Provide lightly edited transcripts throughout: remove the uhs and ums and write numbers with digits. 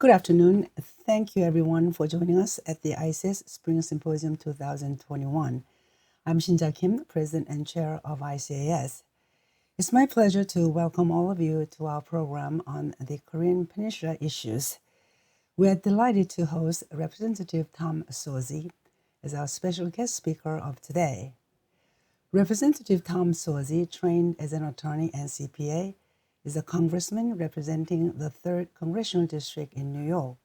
Good afternoon. Thank you, everyone, for joining us at the ICAS Spring Symposium 2021. I'm Shinja Kim, President and Chair of ICAS. It's my pleasure to welcome all of you to our program on the Korean Peninsula issues. We are delighted to host Representative Tom Suozzi as our special guest speaker of today. Representative Tom Suozzi, trained as an attorney and CPA, is a congressman representing the 3rd Congressional District in New York.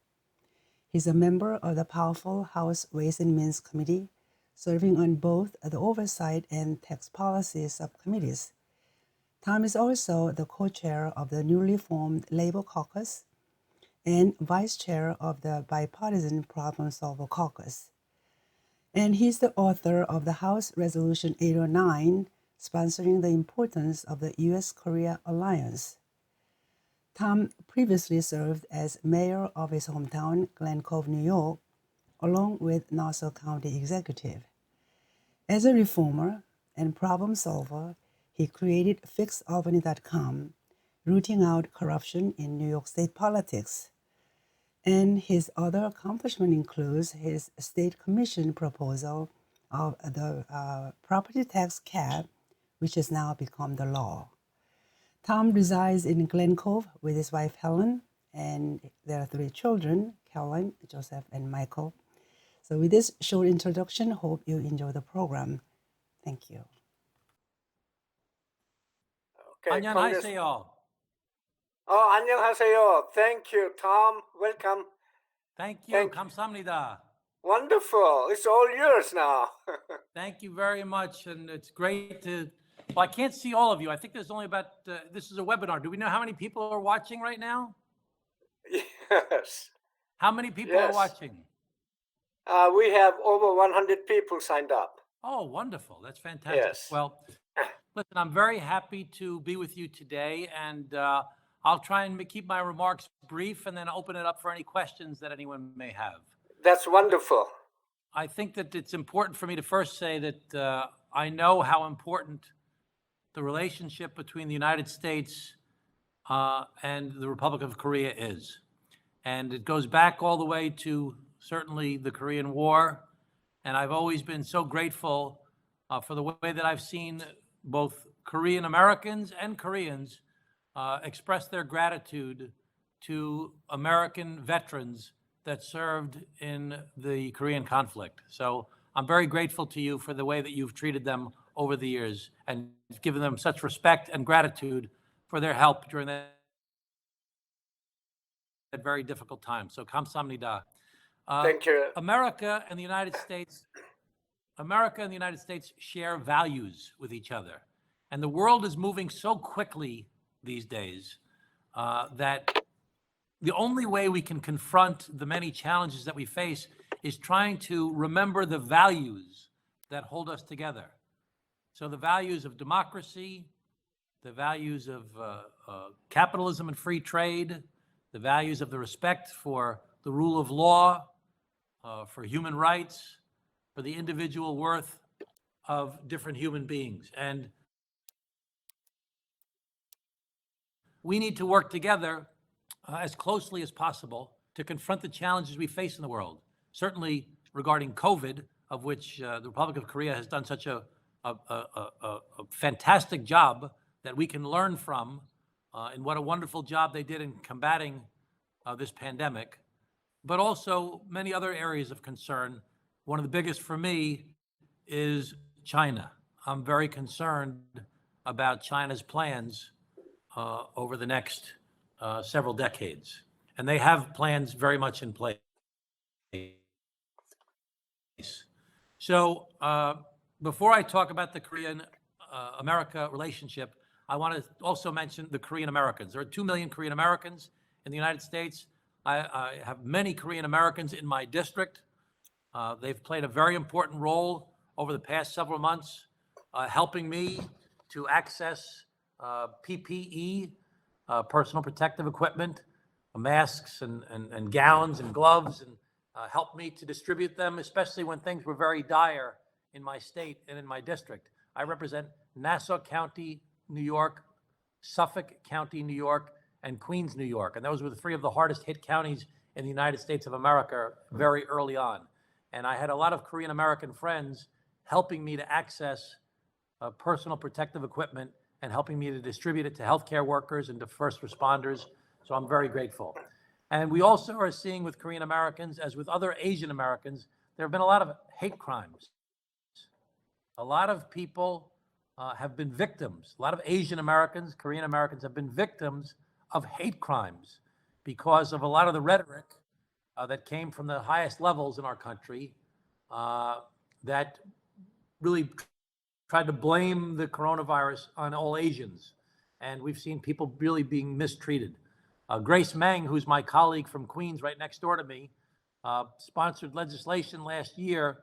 He's a member of the powerful House Ways and Means Committee, serving on both the Oversight and Tax Policy subcommittees. Tom is also the co-chair of the newly formed Labor Caucus and vice chair of the Bipartisan Problem Solver Caucus. And he's the author of the House Resolution 809, sponsoring the importance of the U.S.-Korea alliance. Tom previously served as mayor of his hometown, Glen Cove, New York, along with Nassau County executive. As a reformer and problem solver, he created FixAlbany.com, rooting out corruption in New York State politics. And his other accomplishment includes his state commission proposal of the property tax cap, which has now become the law. Tom resides in Glen Cove with his wife Helen, and there are 3 children, Caroline, Joseph, and Michael. So with this short introduction, hope you enjoy the program. Thank you. Okay, 안녕하세요. 안녕하세요. Thank you, Tom. Welcome. Thank you. 감사합니다. Wonderful. It's all yours now. Thank you very much, and it's great to. Well, I can't see all of you. I think there's only about. This is a webinar. Do we know how many people are watching right now? Yes. How many people are watching? We have over 100 people signed up. Oh, wonderful. That's fantastic. Yes. Well, listen, I'm very happy to be with you today, and I'll try and keep my remarks brief and then open it up for any questions that anyone may have. That's wonderful. I think that it's important for me to first say that I know how important the relationship between the United States and the Republic of Korea is. And it goes back all the way to certainly the Korean War. And I've always been so grateful for the way that I've seen both Korean Americans and Koreans express their gratitude to American veterans that served in the Korean conflict. So I'm very grateful to you for the way that you've treated them over the years and given them such respect and gratitude for their help during that very difficult time. So 감사합니다. Thank you. America and the United States share values with each other. And the world is moving so quickly these days that the only way we can confront the many challenges that we face is trying to remember the values that hold us together. So the values of democracy, the values of capitalism and free trade, the values of the respect for the rule of law, for human rights, for the individual worth of different human beings. And we need to work together as closely as possible to confront the challenges we face in the world. Certainly regarding COVID, of which the Republic of Korea has done such a fantastic job that we can learn from, and what a wonderful job they did in combating this pandemic, but also many other areas of concern. One of the biggest for me is China. I'm very concerned about China's plans over the next several decades. And they have plans very much in place. So before I talk about the Korean-America relationship, I want to also mention the Korean Americans. There are 2 million Korean Americans in the United States. I have many Korean Americans in my district. They've played a very important role over the past several months, helping me to access PPE, personal protective equipment, masks and gowns and gloves, and helped me to distribute them, especially when things were very dire in my state and in my district. I represent Nassau County, New York, Suffolk County, New York, and Queens, New York. And those were the 3 of the hardest hit counties in the United States of America very early on. And I had a lot of Korean American friends helping me to access personal protective equipment and helping me to distribute it to healthcare workers and to first responders. So I'm very grateful. And we also are seeing with Korean Americans, as with other Asian Americans, there have been a lot of hate crimes. A lot of people have been victims. A lot of Asian Americans, Korean Americans have been victims of hate crimes because of a lot of the rhetoric that came from the highest levels in our country that really tried to blame the coronavirus on all Asians. And we've seen people really being mistreated. Grace Meng, who's my colleague from Queens right next door to me, sponsored legislation last year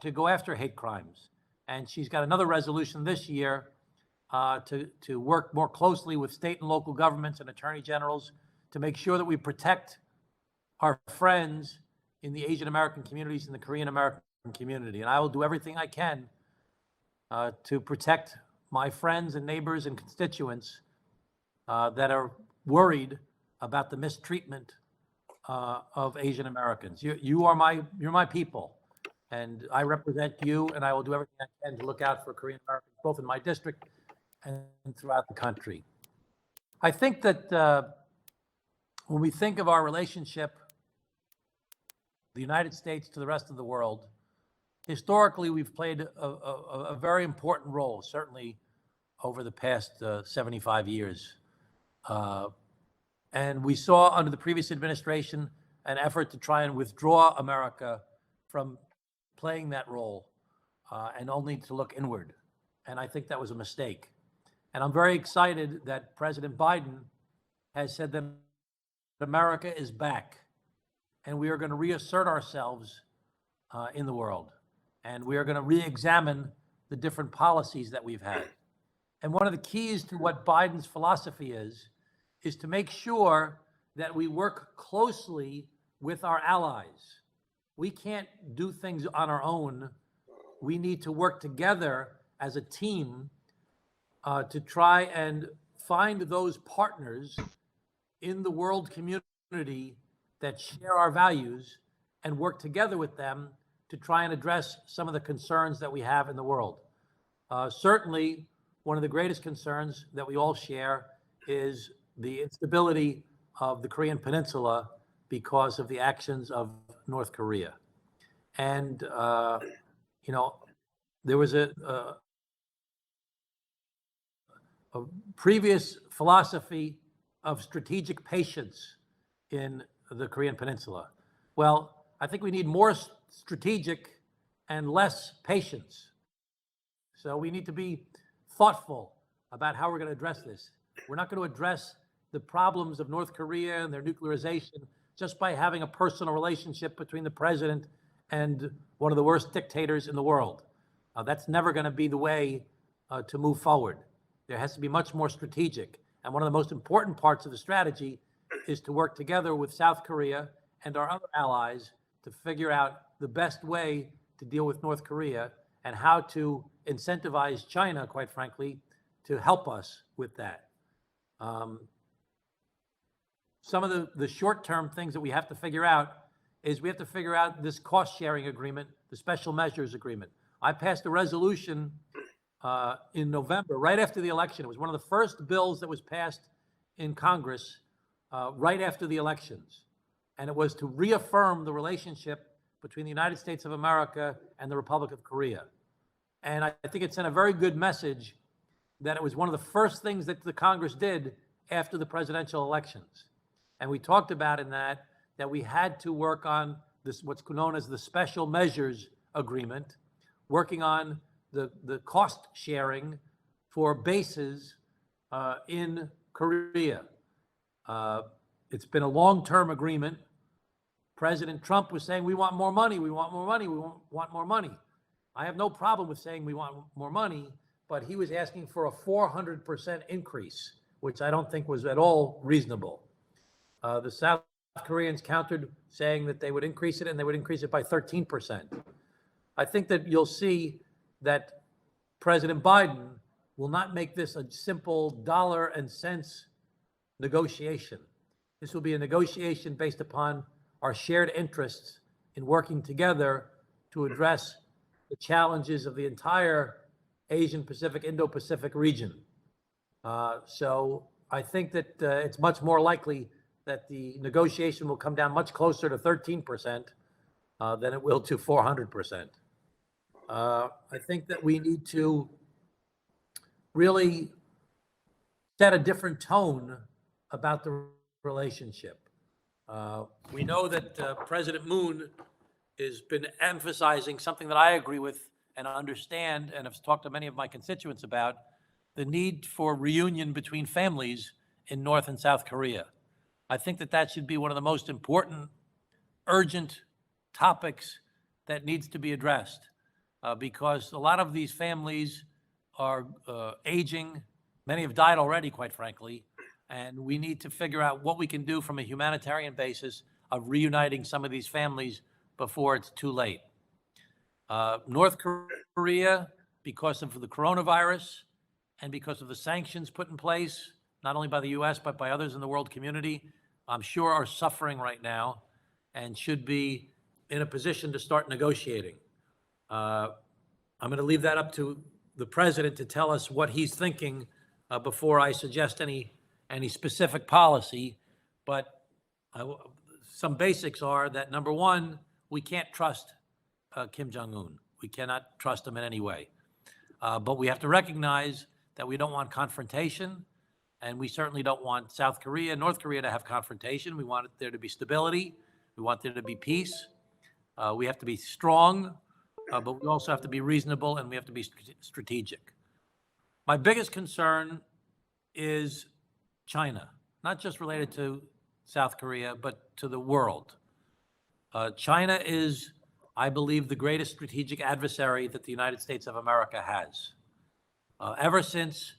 to go after hate crimes. And she's got another resolution this year to work more closely with state and local governments and attorney generals to make sure that we protect our friends in the Asian American communities and the Korean American community. And I will do everything I can to protect my friends and neighbors and constituents that are worried about the mistreatment of Asian Americans. You're my people, and I represent you, and I will do everything I can to look out for Korean Americans, both in my district and throughout the country. I think that when we think of our relationship, the United States to the rest of the world, historically, we've played a very important role, certainly over the past 75 years. And we saw under the previous administration an effort to try and withdraw America from playing that role and only to look inward. And I think that was a mistake. And I'm very excited that President Biden has said that America is back and we are going to reassert ourselves in the world. And we are going to re-examine the different policies that we've had. And one of the keys to what Biden's philosophy is to make sure that we work closely with our allies. We can't do things on our own. We need to work together as a team to try and find those partners in the world community that share our values and work together with them to try and address some of the concerns that we have in the world. Certainly, one of the greatest concerns that we all share is the instability of the Korean Peninsula because of the actions of North Korea. And, there was a previous philosophy of strategic patience in the Korean Peninsula. Well, I think we need more strategic and less patience. So we need to be thoughtful about how we're going to address this. We're not going to address the problems of North Korea and their nuclearization just by having a personal relationship between the president and one of the worst dictators in the world. That's never going to be the way to move forward. There has to be much more strategic. And one of the most important parts of the strategy is to work together with South Korea and our other allies to figure out the best way to deal with North Korea and how to incentivize China, quite frankly, to help us with that. Some of the short-term things that we have to figure out is we have to figure out this cost-sharing agreement, the special measures agreement. I passed a resolution in November, right after the election. It was one of the first bills that was passed in Congress right after the elections. And it was to reaffirm the relationship between the United States of America and the Republic of Korea. And I think it sent a very good message that it was one of the first things that the Congress did after the presidential elections. And we talked about in that we had to work on this, what's known as the special measures agreement, working on the cost sharing for bases in Korea. It's been a long-term agreement. President Trump was saying, we want more money, we want more money, we want more money. I have no problem with saying we want more money, but he was asking for a 400% increase, which I don't think was at all reasonable. The South Koreans countered saying that they would increase it and they would increase it by 13%. I think that you'll see that President Biden will not make this a simple dollar and cents negotiation. This will be a negotiation based upon our shared interests in working together to address the challenges of the entire Asian Pacific, Indo-Pacific region. So I think that it's much more likely that the negotiation will come down much closer to 13% than it will to 400%. I think that we need to really set a different tone about the relationship. We know that President Moon has been emphasizing something that I agree with and understand, and have talked to many of my constituents about, the need for reunion between families in North and South Korea. I think that that should be one of the most important, urgent topics that needs to be addressed, because a lot of these families are aging. Many have died already, quite frankly, and we need to figure out what we can do from a humanitarian basis of reuniting some of these families before it's too late. North Korea, because of the coronavirus and because of the sanctions put in place, not only by the US, but by others in the world community, I'm sure are suffering right now and should be in a position to start negotiating. I'm going to leave that up to the president to tell us what he's thinking before I suggest any specific policy. But some basics are that, number one, we can't trust Kim Jong-un. We cannot trust him in any way. But we have to recognize that we don't want confrontation, and we certainly don't want South Korea and North Korea to have confrontation. We want there to be stability. We want there to be peace. We have to be strong, but we also have to be reasonable, and we have to be strategic. My biggest concern is China, not just related to South Korea, but to the world. China is, I believe, the greatest strategic adversary that the United States of America has. Ever since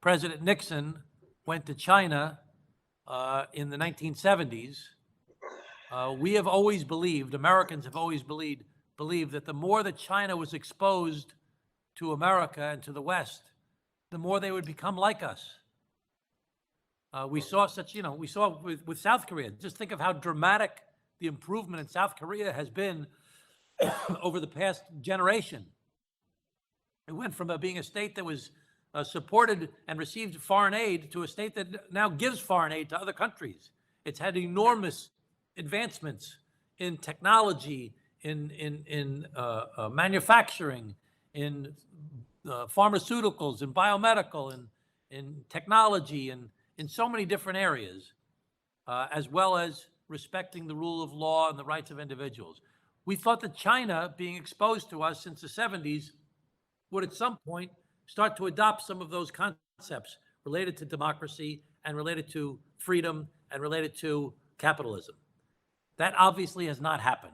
President Nixon went to China in the 1970s, we have always believed, Americans have always believed that the more that China was exposed to America and to the West, the more they would become like us. We saw we saw with South Korea. Just think of how dramatic the improvement in South Korea has been over the past generation. It went from being a state that was supported and received foreign aid to a state that now gives foreign aid to other countries. It's had enormous advancements in technology, in manufacturing, in pharmaceuticals, in biomedical, in technology, and in so many different areas, as well as respecting the rule of law and the rights of individuals. We thought that China, being exposed to us since the 70s, would at some point start to adopt some of those concepts related to democracy and related to freedom and related to capitalism. That obviously has not happened.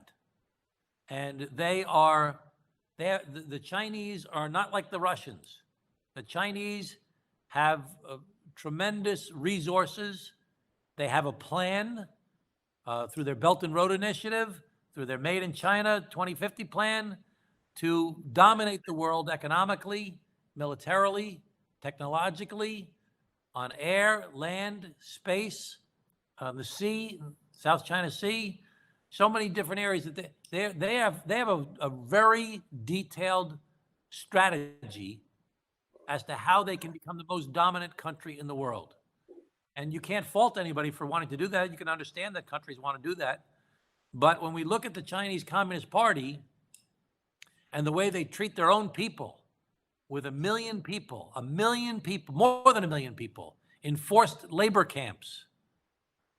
And the Chinese are not like the Russians. The Chinese have tremendous resources. They have a plan through their Belt and Road Initiative, through their Made in China 2050 plan, to dominate the world economically, militarily, technologically, on air, land, space, the sea, South China Sea, so many different areas that they have a very detailed strategy as to how they can become the most dominant country in the world. And you can't fault anybody for wanting to do that. You can understand that countries want to do that. But when we look at the Chinese Communist Party and the way they treat their own people, with 1 million people, more than 1 million people, in forced labor camps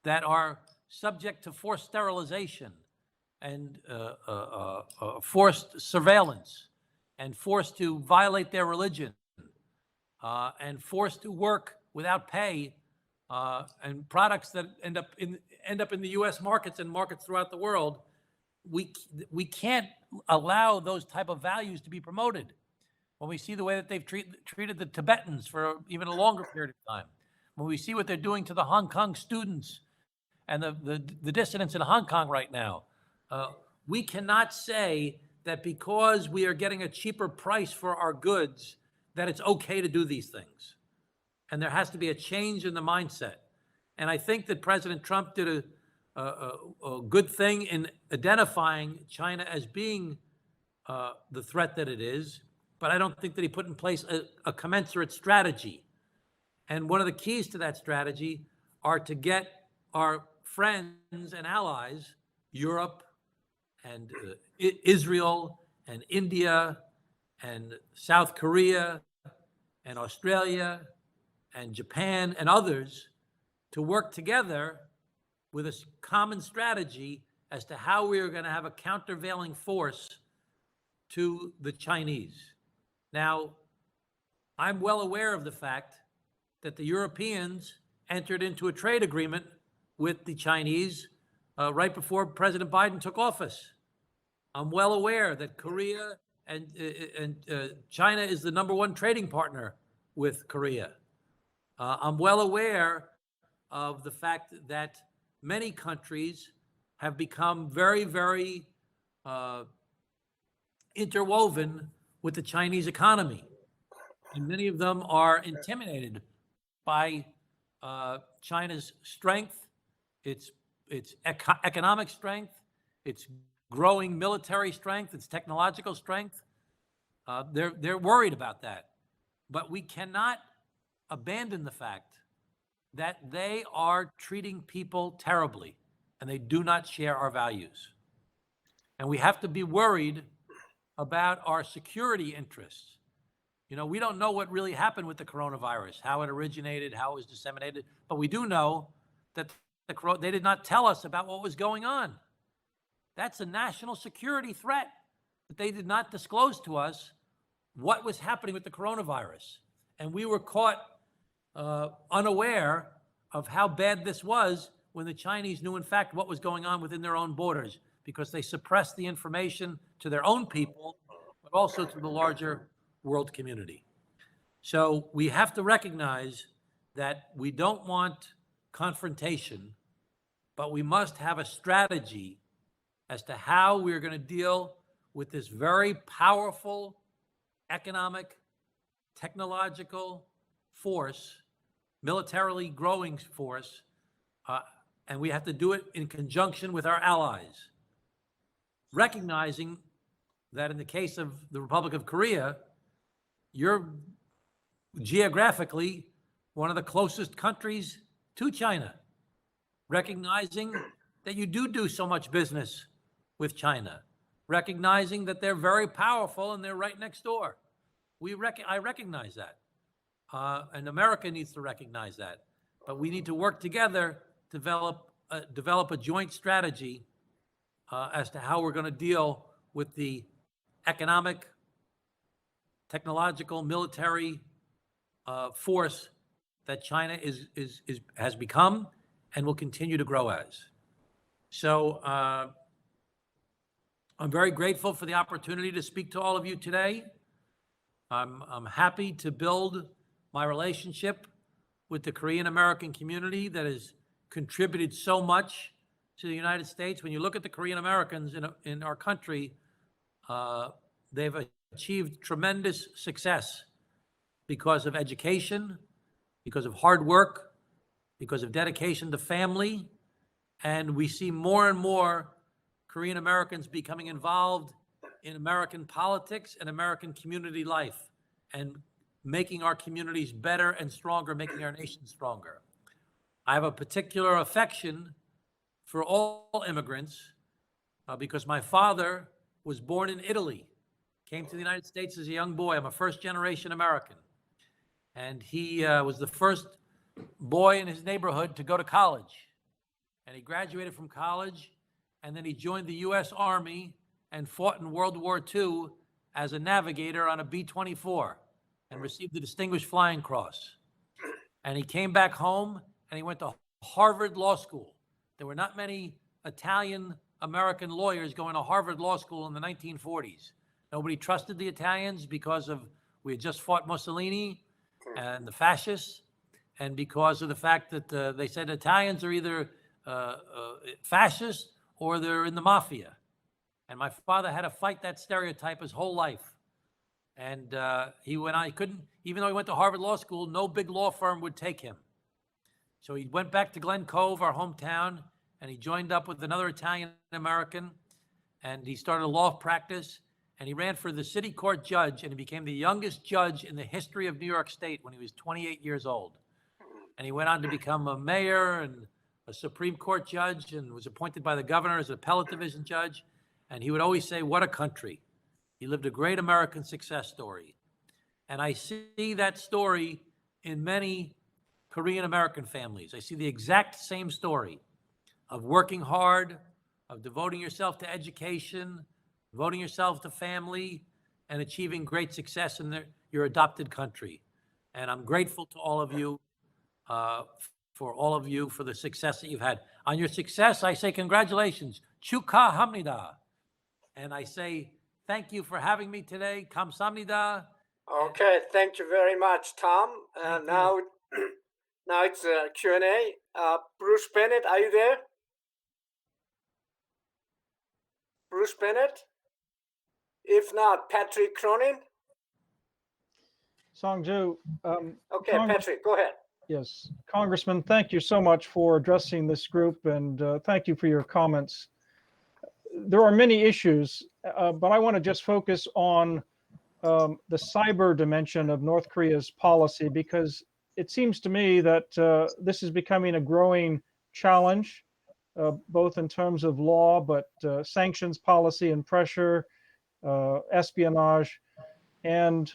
that are subject to forced sterilization and forced surveillance, and forced to violate their religion, and forced to work without pay, and products that end up in the U.S. markets and markets throughout the world, we can't allow those type of values to be promoted. When we see the way that they've treated the Tibetans for even a longer period of time, when we see what they're doing to the Hong Kong students and the dissidents in Hong Kong right now, we cannot say that because we are getting a cheaper price for our goods, that it's okay to do these things. And there has to be a change in the mindset. And I think that President Trump did a good thing in identifying China as being the threat that it is, but I don't think that he put in place a commensurate strategy. And one of the keys to that strategy are to get our friends and allies, Europe and Israel and India and South Korea and Australia and Japan and others, to work together with a common strategy as to how we are going to have a countervailing force to the Chinese. Now, I'm well aware of the fact that the Europeans entered into a trade agreement with the Chinese right before President Biden took office. I'm well aware that Korea and China is the #1 trading partner with Korea. I'm well aware of the fact that many countries have become very, very interwoven with the Chinese economy. And many of them are intimidated by China's strength, its economic strength, its growing military strength, its technological strength. They're worried about that. But we cannot abandon the fact that they are treating people terribly, and they do not share our values. And we have to be worried about our security interests. You know, we don't know what really happened with the coronavirus, how it originated, how it was disseminated, but we do know that they did not tell us about what was going on. That's a national security threat, that they did not disclose to us what was happening with the coronavirus. And we were caught unaware of how bad this was when the Chinese knew, in fact, what was going on within their own borders, because they suppressed the information to their own people, but also to the larger world community. So we have to recognize that we don't want confrontation, but we must have a strategy as to how we're going to deal with this very powerful economic, technological force, militarily growing force, and we have to do it in conjunction with our allies, recognizing that in the case of the Republic of Korea, you're geographically one of the closest countries to China, recognizing that you do so much business with China, recognizing that they're very powerful and they're right next door. I recognize that. And America needs to recognize that. But we need to work together to develop a joint strategy as to how we're going to deal with the economic, technological, military force that China has become and will continue to grow as. So I'm very grateful for the opportunity to speak to all of you today. I'm happy to build my relationship with the Korean American community that has contributed so much to the United States. When you look at the Korean Americans in our country, they've achieved tremendous success because of education, because of hard work, because of dedication to family. And we see more and more Korean Americans becoming involved in American politics and American community life, and making our communities better and stronger, making our nation stronger. I have a particular affection for all immigrants because my father was born in Italy, came to the United States as a young boy. I'm a first-generation American. And he was the first boy in his neighborhood to go to college. And he graduated from college, and then he joined the U.S. Army and fought in World War II as a navigator on a B-24 and received the Distinguished Flying Cross. And he came back home and he went to Harvard Law School. There were not many Italian-American lawyers going to Harvard Law School in the 1940s. Nobody trusted the Italians because we had just fought Mussolini and the fascists, and because of the fact that they said Italians are either fascists or they're in the mafia. And my father had to fight that stereotype his whole life. And even though he went to Harvard Law School, no big law firm would take him. So he went back to Glen Cove, our hometown, and he joined up with another Italian-American, and he started a law practice, and he ran for the city court judge, and he became the youngest judge in the history of New York State when he was 28 years old. And he went on to become a mayor and a Supreme Court judge, and was appointed by the governor as an appellate division judge. And he would always say, what a country. He lived a great American success story. And I see that story in many Korean American families. I see the exact same story of working hard, of devoting yourself to education, devoting yourself to family, and achieving great success in your adopted country. And I'm grateful to all of you, for the success that you've had. On your success, I say congratulations, 축하합니다. And I say thank you for having me today, 감사합니다. Okay, thank you very much, Tom. Now it's a Q&A. Bruce Bennett, are you there? Bruce Bennett? If not, Patrick Cronin? Songju. Okay, Patrick, go ahead. Yes, Congressman, thank you so much for addressing this group, and thank you for your comments. There are many issues, but I want to just focus on the cyber dimension of North Korea's policy, because it seems to me that this is becoming a growing challenge, both in terms of law, but sanctions policy and pressure, espionage, and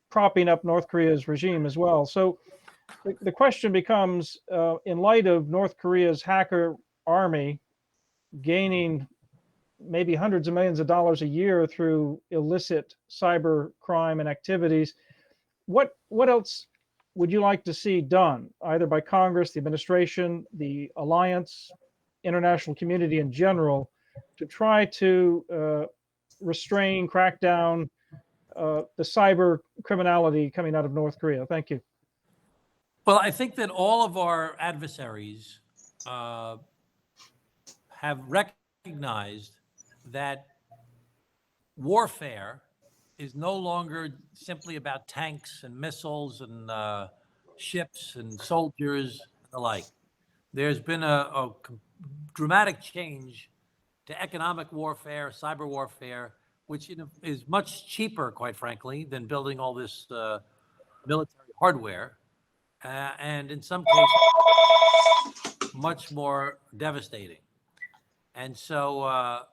propping up North Korea's regime as well. So the question becomes, in light of North Korea's hacker army gaining maybe hundreds of millions of dollars a year through illicit cyber crime and activities, what else would you like to see done, either by Congress, the administration, the alliance, international community in general, to try to restrain, crack down the cyber criminality coming out of North Korea? Thank you. Well, I think that all of our adversaries have recognized that warfare is no longer simply about tanks and missiles and ships and soldiers and the like. There's been a dramatic change to economic warfare, cyber warfare, which is much cheaper, quite frankly, than building all this military hardware. And in some cases, much more devastating. And so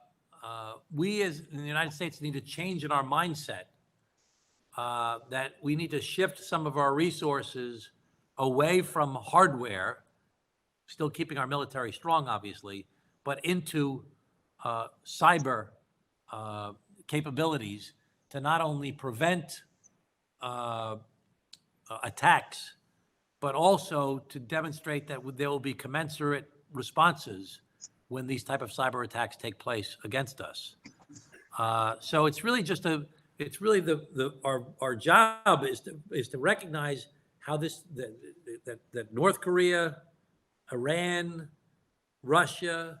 we in the United States need to change in our mindset that we need to shift some of our resources away from hardware, still keeping our military strong, obviously, but into cyber capabilities to not only prevent attacks, but also to demonstrate that there will be commensurate responses when these type of cyber attacks take place against us. So it's really just our job is to recognize how that North Korea, Iran, Russia,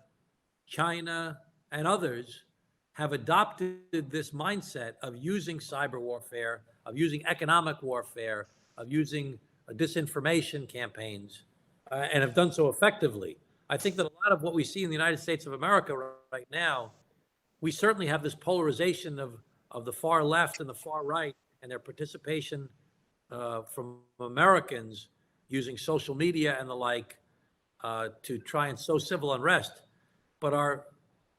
China, and others have adopted this mindset of using cyber warfare, of using economic warfare, of using disinformation campaigns, and have done so effectively. I think that a lot of what we see in the United States of America right now, we certainly have this polarization of the far left and the far right, and their participation from Americans using social media and the like to try and sow civil unrest. But our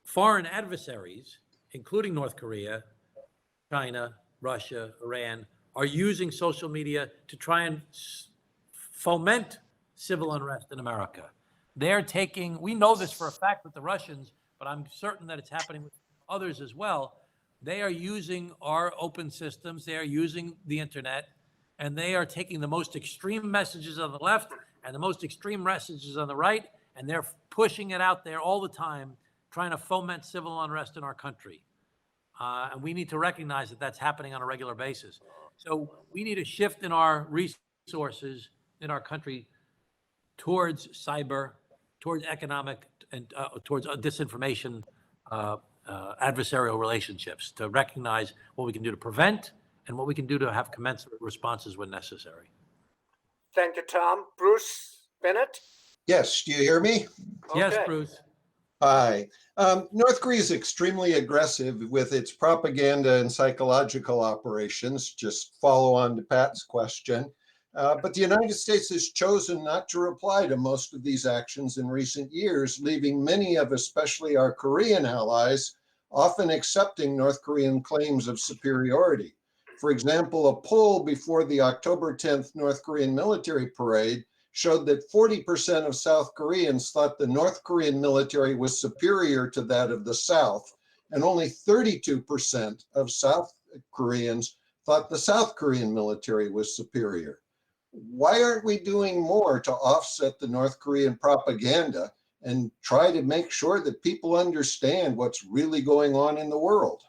foreign adversaries, including North Korea, China, Russia, Iran, are using social media to try and foment civil unrest in America. We know this for a fact with the Russians, but I'm certain that it's happening with others as well. They are using our open systems, they are using the internet, and they are taking the most extreme messages on the left and the most extreme messages on the right, and they're pushing it out there all the time, trying to foment civil unrest in our country. And we need to recognize that that's happening on a regular basis. So we need a shift in our resources in our country towards cyber, towards economic, and towards disinformation adversarial relationships, to recognize what we can do to prevent and what we can do to have commensurate responses when necessary. Thank you, Tom. Bruce Bennett? Yes, do you hear me? Yes, Okay. Bruce. Hi. North Korea is extremely aggressive with its propaganda and psychological operations. Just follow on to Pat's question. But the United States has chosen not to reply to most of these actions in recent years, leaving many of especially our Korean allies often accepting North Korean claims of superiority. For example, a poll before the October 10th North Korean military parade showed that 40% of South Koreans thought the North Korean military was superior to that of the South, and only 32% of South Koreans thought the South Korean military was superior. Why aren't we doing more to offset the North Korean propaganda and try to make sure that people understand what's really going on in the world?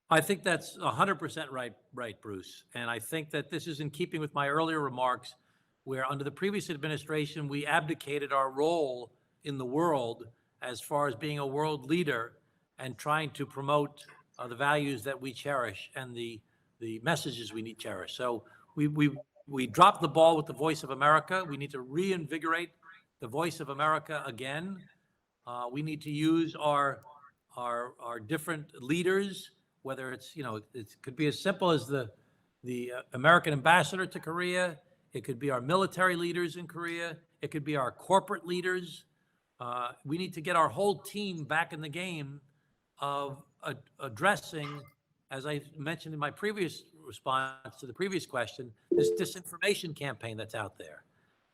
I think that's 100% right, Bruce. And I think that this is in keeping with my earlier remarks, where under the previous administration, we abdicated our role in the world as far as being a world leader and trying to promote the values that we cherish and the messages we need to cherish. So we dropped the ball with the Voice of America. We need to reinvigorate the Voice of America again. We need to use our different leaders, whether it's, it could be as simple as the American ambassador to Korea. It could be our military leaders in Korea. It could be our corporate leaders. We need to get our whole team back in the game of addressing, as I mentioned in my previous response to the previous question, this disinformation campaign that's out there.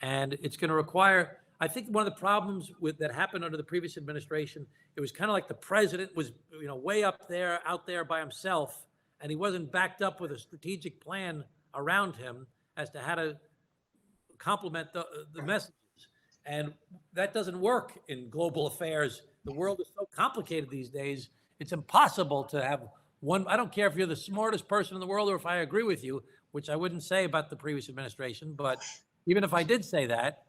And it's going to require, I think one of the problems that happened under the previous administration, it was kind of like the president was, way out there by himself, and he wasn't backed up with a strategic plan around him as to how to complement the messages. And that doesn't work in global affairs. The world is so complicated these days. It's impossible to have one. I don't care if you're the smartest person in the world or if I agree with you, which I wouldn't say about the previous administration, but even if I did say that,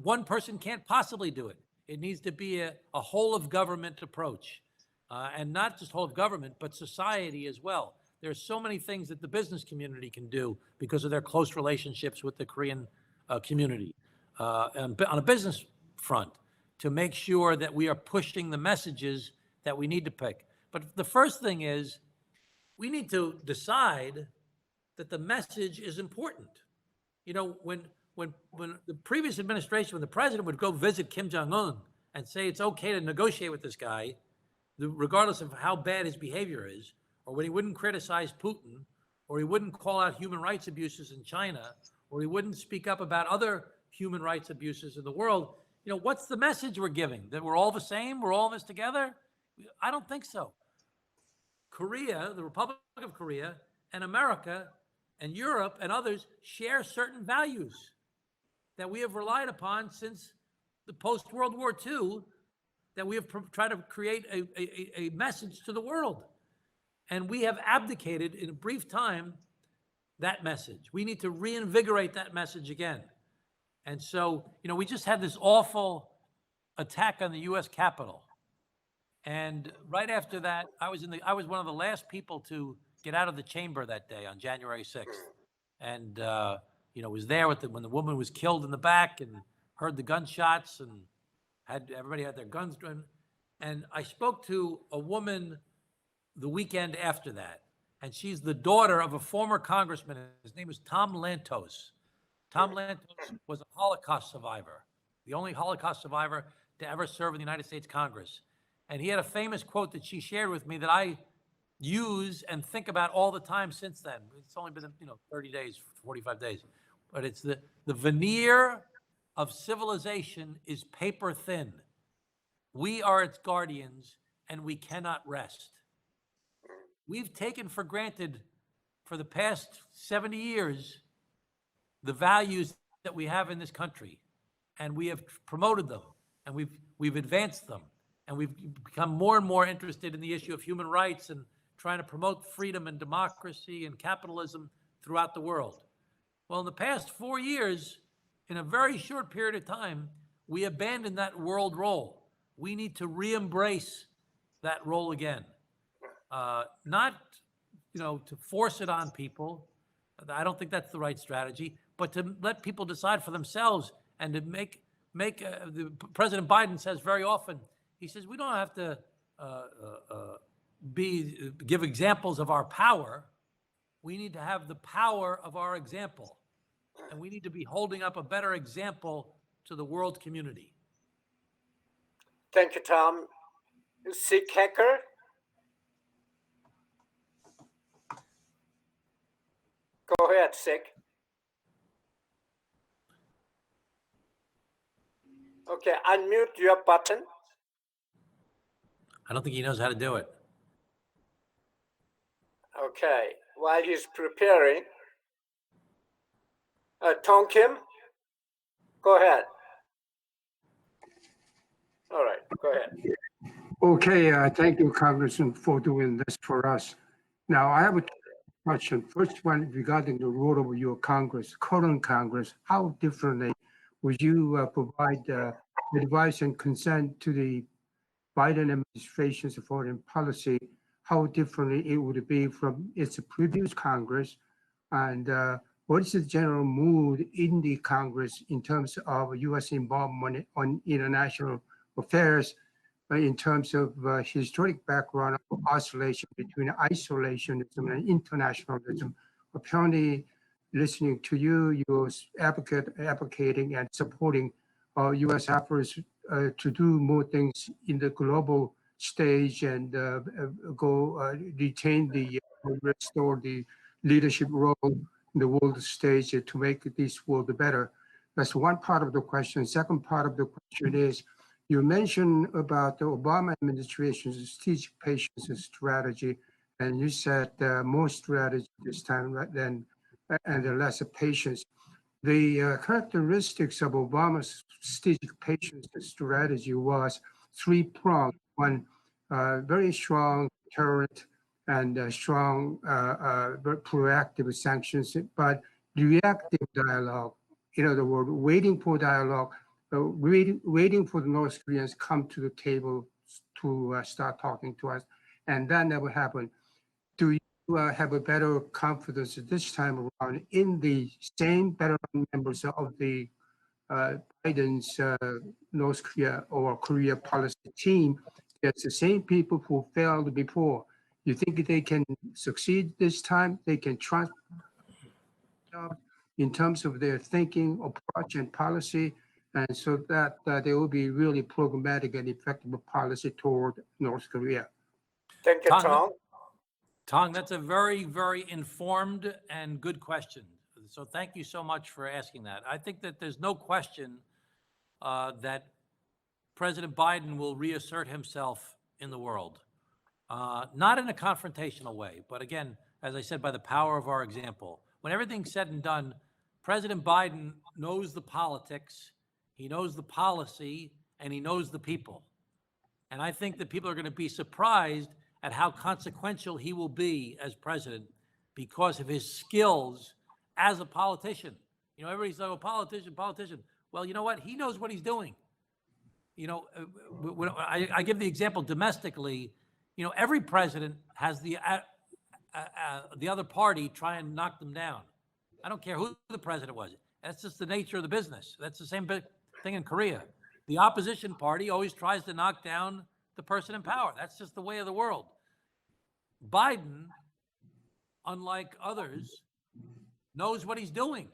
one person can't possibly do it. It needs to be a whole of government approach, and not just whole of government, but society as well. There's so many things that the business community can do because of their close relationships with the Korean community and on a business front to make sure that we are pushing the messages that we need to pick. But the first thing is we need to decide that the message is important. When the previous administration, when the president would go visit Kim Jong-un and say it's okay to negotiate with this guy, regardless of how bad his behavior is, or when he wouldn't criticize Putin, or he wouldn't call out human rights abuses in China, or he wouldn't speak up about other human rights abuses in the world, what's the message we're giving? That we're all the same? We're all in this together? I don't think so. Korea, the Republic of Korea, and America, and Europe, and others share certain values that we have relied upon since the post-World War II, that we have tried to create a message to the world. And we have abdicated in a brief time that message. We need to reinvigorate that message again. And so, we just had this awful attack on the U.S. Capitol. And right after that, I was one of the last people to get out of the chamber that day on January 6th. And, was there when the woman was killed in the back and heard the gunshots and everybody had their guns drawn. And I spoke to a woman the weekend after that. And she's the daughter of a former congressman. His name is Tom Lantos. Tom Lantos was a Holocaust survivor, the only Holocaust survivor to ever serve in the United States Congress. And he had a famous quote that she shared with me that I use and think about all the time since then. It's only been, 30 days, 45 days. But it's the veneer of civilization is paper thin. We are its guardians and we cannot rest. We've taken for granted for the past 70 years the values that we have in this country, and we have promoted them, and we've advanced them, and we've become more and more interested in the issue of human rights and trying to promote freedom and democracy and capitalism throughout the world. Well, in the past 4 years, in a very short period of time, we abandoned that world role. We need to re-embrace that role again. Not, to force it on people. I don't think that's the right strategy, but to let people decide for themselves and to make President Biden says very often, he says, we don't have to give examples of our power. We need to have the power of our example. And we need to be holding up a better example to the world community. Thank you, Tom. Sig Hacker? Go ahead, Sig. Okay, unmute your button. I don't think he knows how to do it. Okay, while he's preparing, Tong Kim, go ahead. All right, go ahead. Okay, thank you, Congressman, for doing this for us. Now, I have a question. First one regarding the role of your Congress, current Congress. How differently would you provide advice and consent to the Biden administration's foreign policy? How differently it would be from its previous Congress? And what is the general mood in the Congress in terms of U.S. involvement on international affairs, in terms of historic background of oscillation between isolationism and internationalism? Apparently, listening to you, you're advocating and supporting U.S. efforts to do more things in the global stage and retain restore the leadership role in the world stage to make this world better. That's one part of the question. Second part of the question is, you mentioned about the Obama administration's strategic patience strategy, and you said more strategy this time than and less patience. The characteristics of Obama's strategic patience strategy was three-pronged. One, very strong deterrent and strong proactive sanctions, but reactive dialogue. In other words, waiting for dialogue, waiting for the North Koreans come to the table to start talking to us, and that never happened. Do you have a better confidence this time around in the same veteran members of the Biden's North Korea or Korea policy team? It's the same people who failed before. You think they can succeed this time? They can trust in terms of their thinking, approach, and policy, and so that they will be really programmatic and effective policy toward North Korea. Thank you, Tom. Tong, that's a very, very informed and good question. So thank you so much for asking that. I think that there's no question that President Biden will reassert himself in the world. Not in a confrontational way, but again, as I said, by the power of our example. When everything's said and done, President Biden knows the politics, he knows the policy, and he knows the people. And I think that people are going to be surprised at how consequential he will be as president because of his skills as a politician. You know, everybody's like, oh, politician. Well, you know what? He knows what he's doing. You know, when I give the example domestically, you know, every president has the other party try and knock them down. I don't care who the president was. That's just the nature of the business. That's the same thing in Korea. The opposition party always tries to knock down the person in power. That's just the way of the world. Biden, unlike others, knows what he's doing.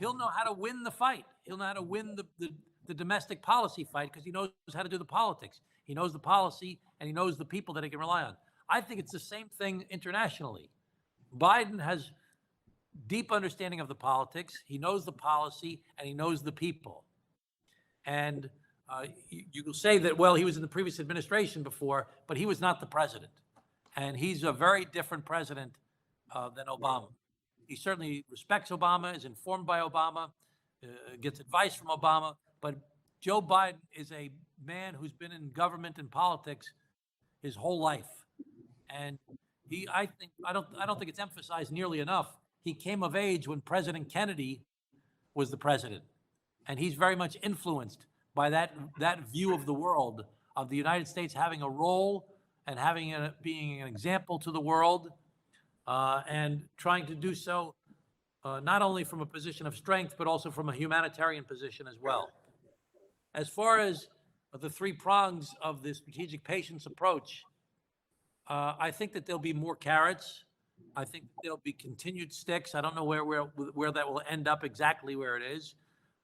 He'll know how to win the fight. He'll know how to win the domestic policy fight because he knows how to do the politics. He knows the policy and he knows the people that he can rely on. I think it's the same thing internationally. Biden has deep understanding of the politics. He knows the policy and he knows the people. And you will say that, well, he was in the previous administration before, but he was not the president. And he's a very different president than Obama. He certainly respects Obama, is informed by Obama, gets advice from Obama. But Joe Biden is a man who's been in government and politics his whole life. And I don't think it's emphasized nearly enough. He came of age when President Kennedy was the president. And he's very much influenced by that view of the world, of the United States having a role and being an example to the world, and trying to do so not only from a position of strength, but also from a humanitarian position as well. As far as the three prongs of the strategic patience approach, I think that there'll be more carrots. I think there'll be continued sticks. I don't know where that will end up exactly where it is.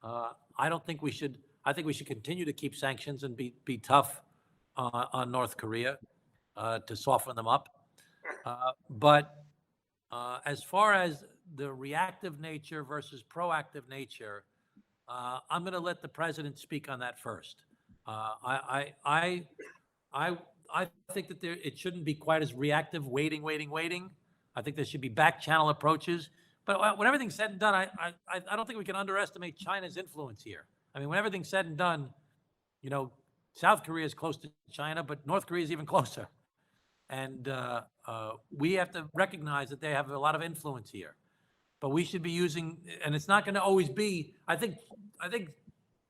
I don't think we should. I think we should continue to keep sanctions and be tough on North Korea to soften them up. But as far as the reactive nature versus proactive nature, I'm going to let the president speak on that first. I think that it shouldn't be quite as reactive, waiting. I think there should be back channel approaches. But when everything's said and done, I don't think we can underestimate China's influence here. I mean, when everything's said and done, you know, South Korea is close to China, but North Korea is even closer. And we have to recognize that they have a lot of influence here. But we should be using, and it's not going to always be, I think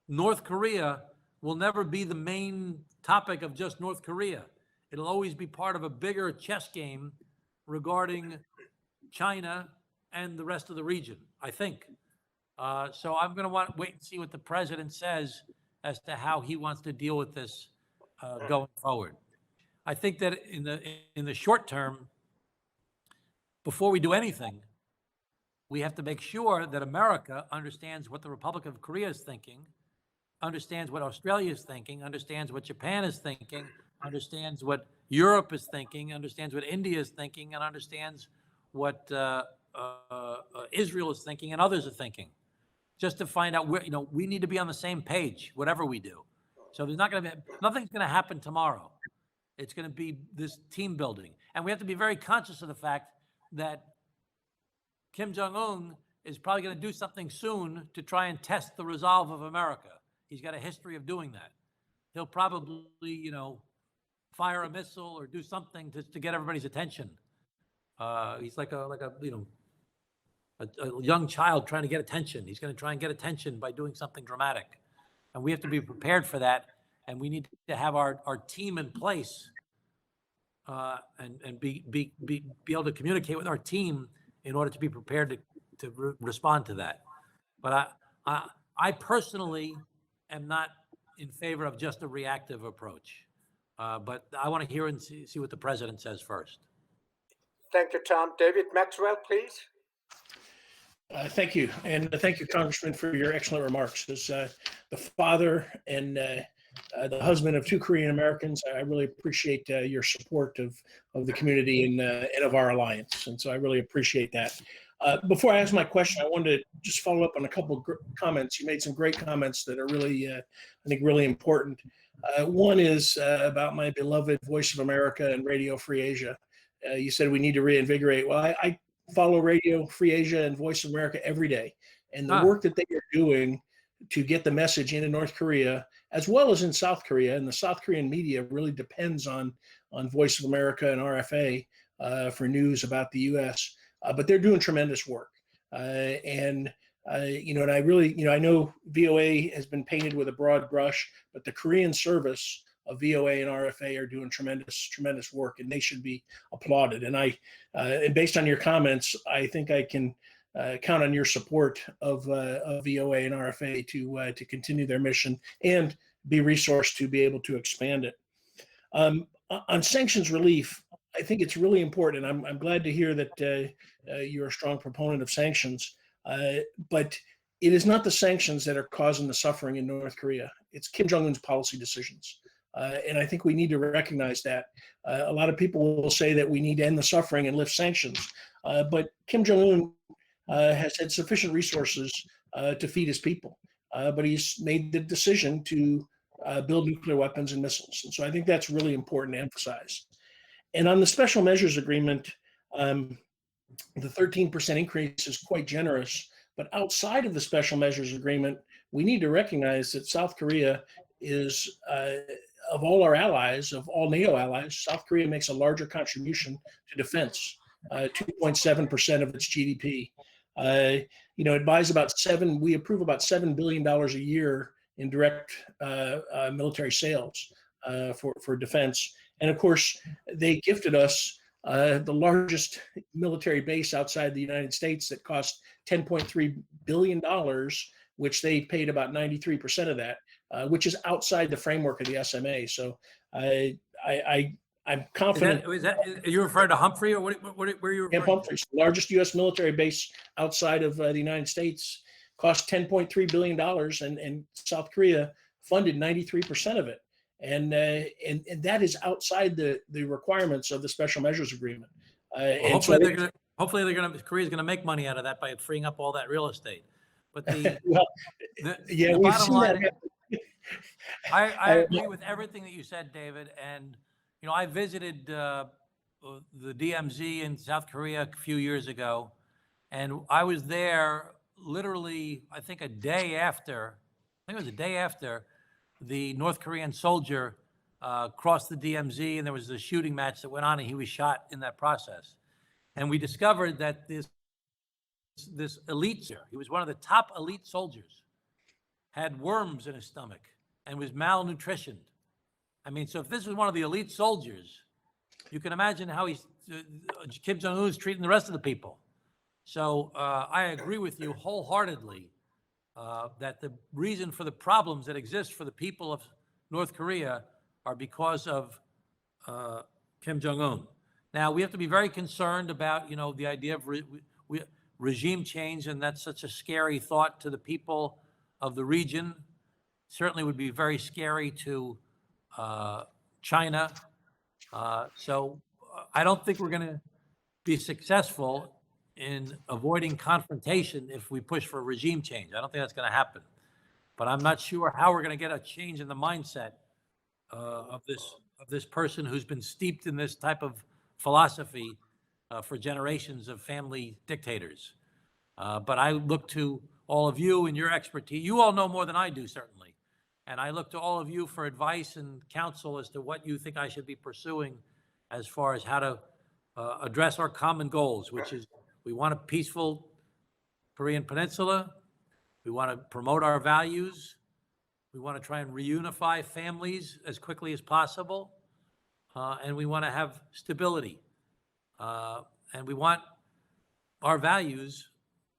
North Korea will never be the main topic of just North Korea. It'll always be part of a bigger chess game regarding China and the rest of the region, I think. So I'm going to want to wait and see what the president says as to how he wants to deal with this going forward. I think that in the short term, before we do anything, we have to make sure that America understands what the Republic of Korea is thinking, understands what Australia is thinking, understands what Japan is thinking, understands what Europe is thinking, understands what India is thinking, and understands what Israel is thinking and others are thinking, just to find out where, you know, we need to be on the same page, whatever we do. So there's not going to be, nothing's going to happen tomorrow. It's going to be this team building. And we have to be very conscious of the fact that Kim Jong-un is probably going to do something soon to try and test the resolve of America. He's got a history of doing that. He'll probably, you know, fire a missile or do something to get everybody's attention. He's like a you know, a young child trying to get attention. He's going to try and get attention by doing something dramatic. And we have to be prepared for that. And we need to have our team in place and be able to communicate with our team in order to be prepared to respond to that. But I personally am not in favor of just a reactive approach. But I want to hear and see what the president says first. Thank you, Tom. David Maxwell, please. Thank you. And thank you, Congressman, for your excellent remarks. As the father and the husband of two Korean Americans, I really appreciate your support of the community and of our alliance. And so I really appreciate that. Before I ask my question, I wanted to just follow up on a couple of comments. You made some great comments that are really, I think, really important. One is about my beloved Voice of America and Radio Free Asia. You said we need to reinvigorate. Well, I follow Radio Free Asia and Voice of America every day. And the work that they are doing to get the message into North Korea, as well as in South Korea, and the South Korean media really depends on Voice of America and RFA for news about the U.S., but they're doing tremendous work. And I really, I know VOA has been painted with a broad brush, but the Korean service of VOA and RFA are doing tremendous work, and they should be applauded. And and based on your comments, I think I can count on your support of VOA and RFA to continue their mission and be resourced to be able to expand it. On sanctions relief, I think it's really important. I'm glad to hear that you're a strong proponent of sanctions, but it is not the sanctions that are causing the suffering in North Korea. It's Kim Jong-un's policy decisions. And I think we need to recognize that. A lot of people will say that we need to end the suffering and lift sanctions, but Kim Jong-un has had sufficient resources to feed his people, but he's made the decision to build nuclear weapons and missiles. And so I think that's really important to emphasize. And on the special measures agreement, the 13% increase is quite generous, but outside of the special measures agreement, we need to recognize that South Korea is, of all our allies, of all NATO allies, South Korea makes a larger contribution to defense, 2.7% of its GDP. It buys we approve about $7 billion a year in direct military sales for defense. And of course, they gifted us the largest military base outside the United States that cost $10.3 billion which they paid about 93% of that, which is outside the framework of the SMA. So I'm confident. Are you referring to Humphrey, or where are you referring Camp Humphreys, the largest U.S. military base outside of the United States, cost $10.3 billion, and South Korea funded 93% of it. And that is outside the requirements of the Special Measures Agreement. Well, hopefully Korea's gonna make money out of that by freeing up all that real estate. But the we've bottom seen line, that. I agree with everything that you said, David. And I visited the DMZ in South Korea a few years ago, and I was there literally, I think it was a day after the North Korean soldier crossed the DMZ, and there was a shooting match that went on, and he was shot in that process. And we discovered that this elite, he was one of the top elite soldiers, had worms in his stomach and was malnutritioned. I mean, so if this was one of the elite soldiers, you can imagine how Kim Jong-un is treating the rest of the people. So I agree with you wholeheartedly that the reason for the problems that exist for the people of North Korea are because of Kim Jong-un. Now, we have to be very concerned about, the idea of regime change, and that's such a scary thought to the people of the region. Certainly would be very scary to China. So I don't think we're going to be successful in avoiding confrontation if we push for regime change. I don't think that's going to happen. But I'm not sure how we're going to get a change in the mindset of this person who's been steeped in this type of philosophy for generations of family dictators. But I look to all of you and your expertise. You all know more than I do, certainly. And I look to all of you for advice and counsel as to what you think I should be pursuing as far as how to address our common goals, which is we want a peaceful Korean Peninsula. We want to promote our values. We want to try and reunify families as quickly as possible. And we want to have stability. And we want our values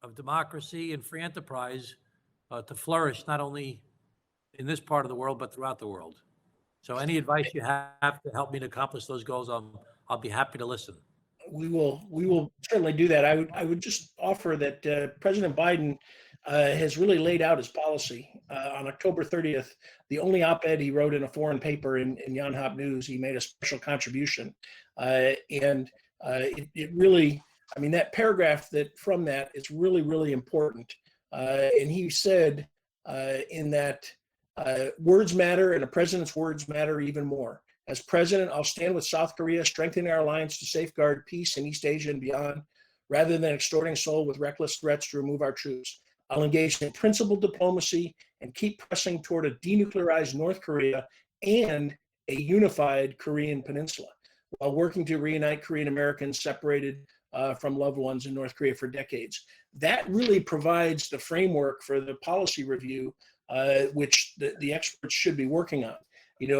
of democracy and free enterprise to flourish, not only in this part of the world, but throughout the world. So any advice you have to help me to accomplish those goals, I'll be happy to listen. We will certainly do that. I would just offer that President Biden has really laid out his policy. On October 30th, the only op-ed he wrote in a foreign paper in Yonhap News, he made a special contribution. And it really, that paragraph from that is really, really important. And he said in that words matter, and a president's words matter even more. As president, I'll stand with South Korea, strengthening our alliance to safeguard peace in East Asia and beyond, rather than extorting Seoul with reckless threats to remove our troops. I'll engage in principled diplomacy and keep pressing toward a denuclearized North Korea and a unified Korean peninsula, while working to reunite Korean Americans separated from loved ones in North Korea for decades. That really provides the framework for the policy review, which the experts should be working on.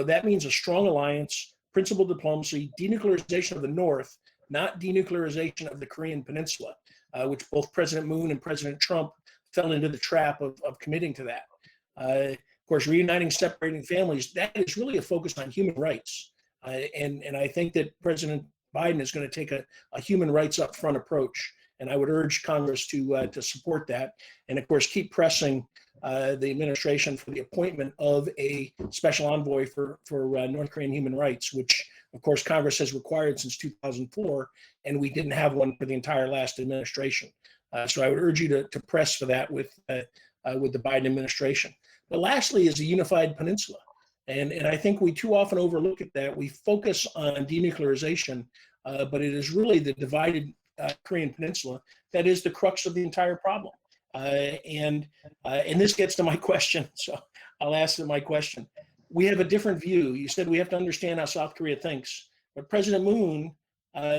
That means a strong alliance, principled diplomacy, denuclearization of the North, not denuclearization of the Korean Peninsula, which both President Moon and President Trump fell into the trap of committing to that. Of course, reuniting separating families, that is really a focus on human rights. And I think that President Biden is going to take a human rights upfront approach. And I would urge Congress to support that. And of course, keep pressing the administration for the appointment of a special envoy for North Korean human rights, which of course Congress has required since 2004, and we didn't have one for the entire last administration. So I would urge you to press for that with the Biden administration. But lastly is a unified peninsula. And I think we too often overlook at that. We focus on denuclearization, but it is really the divided Korean peninsula that is the crux of the entire problem. And this gets to my question, so I'll ask my question. We have a different view. You said we have to understand how South Korea thinks, but President Moon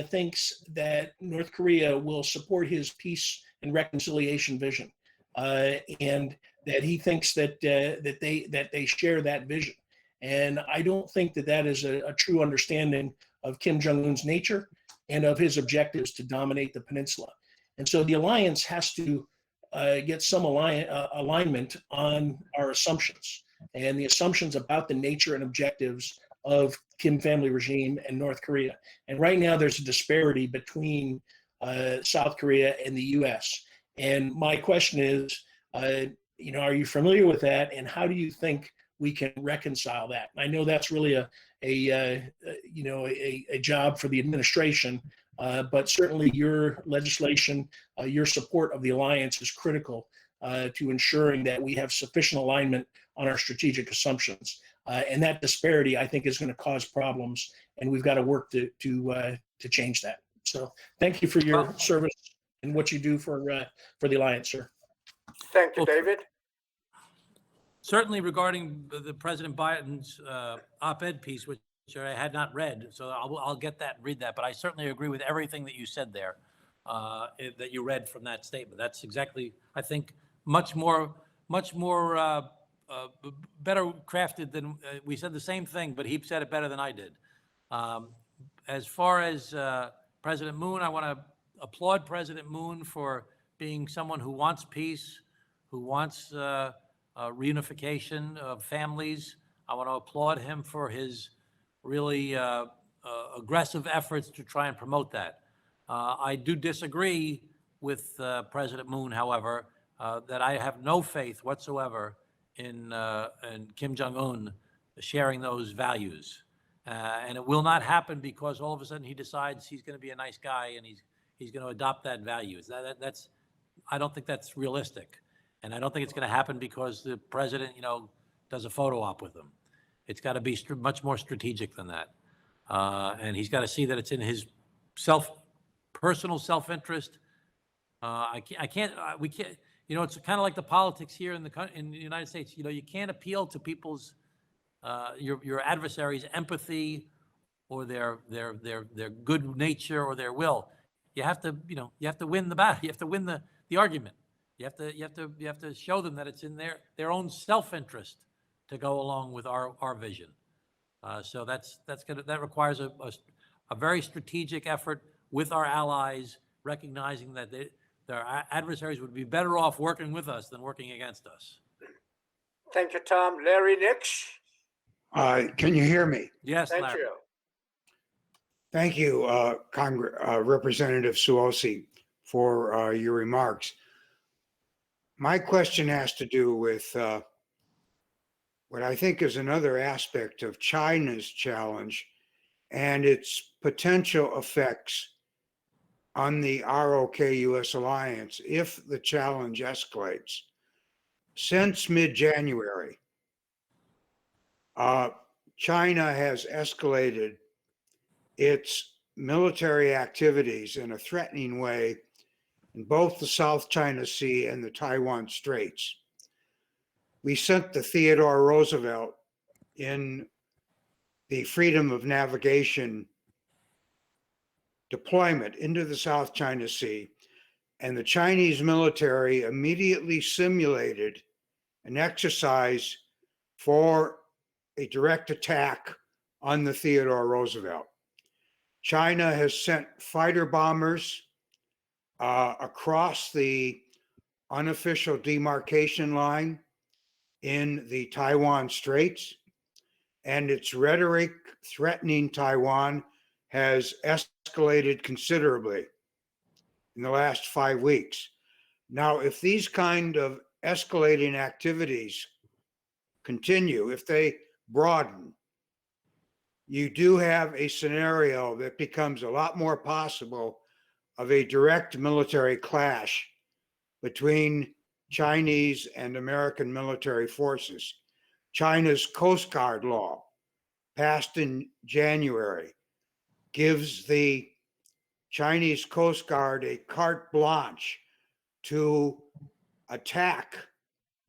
thinks that North Korea will support his peace and reconciliation vision, and that he thinks that they share that vision. And I don't think that is a true understanding of Kim Jong-un's nature and of his objectives to dominate the peninsula. And so the alliance has to get some alignment on our assumptions and the assumptions about the nature and objectives of Kim family regime and North Korea. And right now there's a disparity between South Korea and the U.S. And my question is, are you familiar with that? And how do you think we can reconcile that? And I know that's really a job for the administration, but certainly your legislation, your support of the alliance is critical to ensuring that we have sufficient alignment on our strategic assumptions. And that disparity, I think, is going to cause problems, and we've got to work to change that. So, thank you for your service and what you do for the alliance, sir. Thank you, David. Certainly regarding the President Biden's op-ed piece, which I had not read, so I'll get that and read that. But I certainly agree with everything that you said there, that you read from that statement. That's exactly, I think, much more better crafted than we said the same thing, but he said it better than I did. As far as President Moon, I want to applaud President Moon for being someone who wants peace, who wants reunification of families. I want to applaud him for his really aggressive efforts to try and promote that. I do disagree with President Moon, however, that I have no faith whatsoever in Kim Jong-un sharing those values. And it will not happen because all of a sudden he decides he's going to be a nice guy and he's going to adopt that value. I don't think that's realistic. And I don't think it's going to happen because the president, does a photo op with him. It's got to be much more strategic than that. And he's got to see that it's in his personal self-interest. We can't, it's kind of like the politics here in the United States. You can't appeal to people's, your adversaries' empathy or their good nature or their will. You have to win the battle. You have to win the argument. You have to show them that it's in their own self-interest to go along with our vision. So that requires a very strategic effort with our allies, recognizing that their adversaries would be better off working with us than working against us. Thank you, Tom. Larry Nix. Can you hear me? Yes, Thank Larry. you. Thank you, Representative Suozzi, for your remarks. My question has to do with what I think is another aspect of China's challenge and its potential effects on the ROK-US alliance if the challenge escalates. Since mid-January, China has escalated its military activities in a threatening way in both the South China Sea and the Taiwan Straits. We sent the Theodore Roosevelt in the freedom of navigation deployment into the South China Sea, and the Chinese military immediately simulated an exercise for a direct attack on the Theodore Roosevelt. China has sent fighter bombers across the unofficial demarcation line in the Taiwan Straits, and its rhetoric threatening Taiwan has escalated considerably in the last 5 weeks. Now, if these kind of escalating activities continue, if they broaden, you do have a scenario that becomes a lot more possible of a direct military clash between Chinese and American military forces. China's Coast Guard law, passed in January, gives the Chinese Coast Guard a carte blanche to attack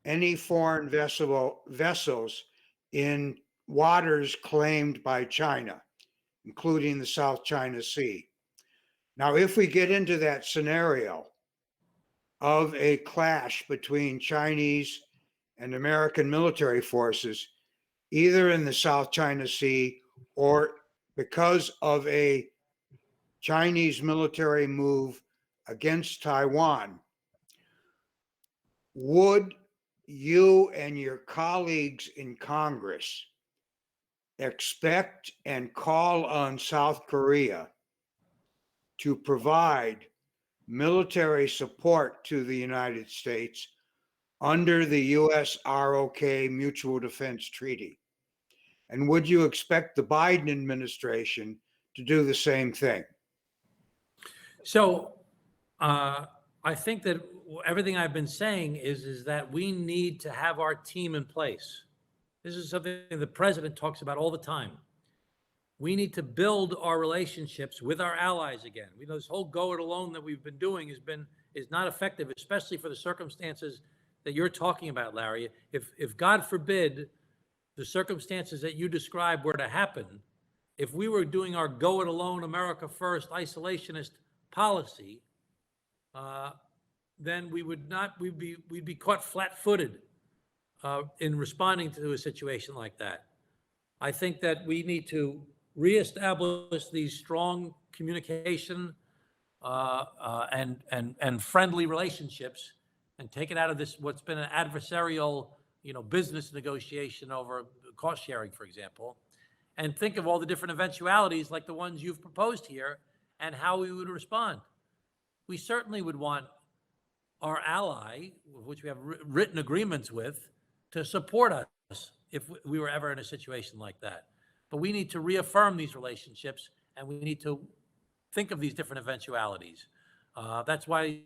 any foreign vessels in waters claimed by China, including the South China Sea. Now, if we get into that scenario of a clash between Chinese and American military forces, either in the South China Sea or because of a Chinese military move against Taiwan, would you and your colleagues in Congress expect and call on South Korea to provide military support to the United States under the US ROK Mutual Defense Treaty? And would you expect the Biden administration to do the same thing? So I think that everything I've been saying is that we need to have our team in place. This is something the president talks about all the time. We need to build our relationships with our allies again. We know this whole go it alone that we've been doing is not effective, especially for the circumstances that you're talking about, Larry. If God forbid the circumstances that you described were to happen, if we were doing our go it alone, America first, isolationist policy, then we'd be caught flat-footed in responding to a situation like that. I think that we need to reestablish these strong communication and friendly relationships, and take it out of this what's been an adversarial, business negotiation over cost sharing, for example, and think of all the different eventualities like the ones you've proposed here and how we would respond. We certainly would want our ally, which we have written agreements with, to support us if we were ever in a situation like that. But we need to reaffirm these relationships, and we need to think of these different eventualities. That's why,